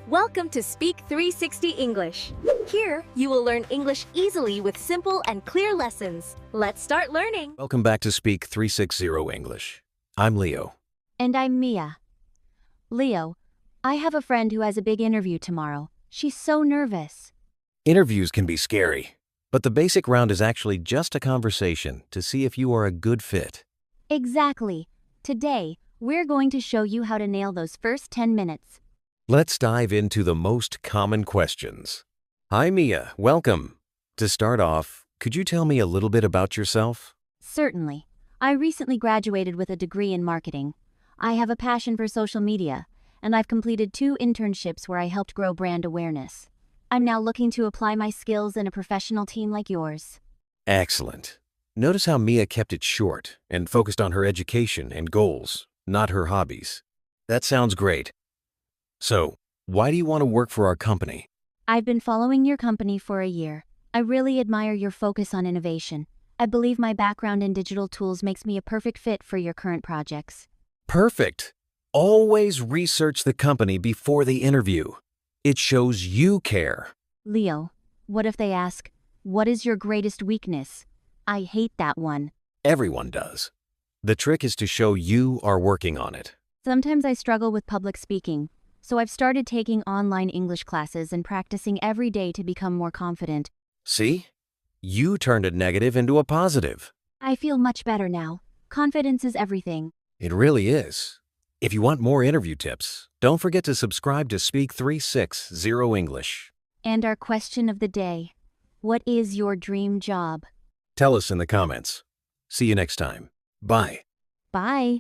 Welcome to Speak360 English. Here, you will learn English easily with simple and clear lessons. Let's start learning. Welcome back to Speak360 English. I'm Leo. And I'm Mia. Leo, I have a friend who has a big interview tomorrow. She's so nervous. Interviews can be scary, but the basic round is actually just a conversation to see if you are a good fit. Exactly. Today, we're going to show you how to nail those first 10 minutes. Let's dive into the most common questions. Hi Mia, welcome. To start off, could you tell me a little bit about yourself? Certainly. I recently graduated with a degree in marketing. I have a passion for social media, and I've completed 2 internships where I helped grow brand awareness. I'm now looking to apply my skills in a professional team like yours. Excellent. Notice how Mia kept it short and focused on her education and goals, not her hobbies. That sounds great. So, why do you want to work for our company? I've been following your company for a year. I really admire your focus on innovation. I believe my background in digital tools makes me a perfect fit for your current projects. Perfect. Always research the company before the interview. It shows you care. Leo, what if they ask, what is your greatest weakness? I hate that one. Everyone does. The trick is to show you are working on it. Sometimes I struggle with public speaking, so I've started taking online English classes and practicing every day to become more confident. See? You turned a negative into a positive. I feel much better now. Confidence is everything. It really is. If you want more interview tips, don't forget to subscribe to Speak360 English. And our question of the day, what is your dream job? Tell us in the comments. See you next time. Bye. Bye.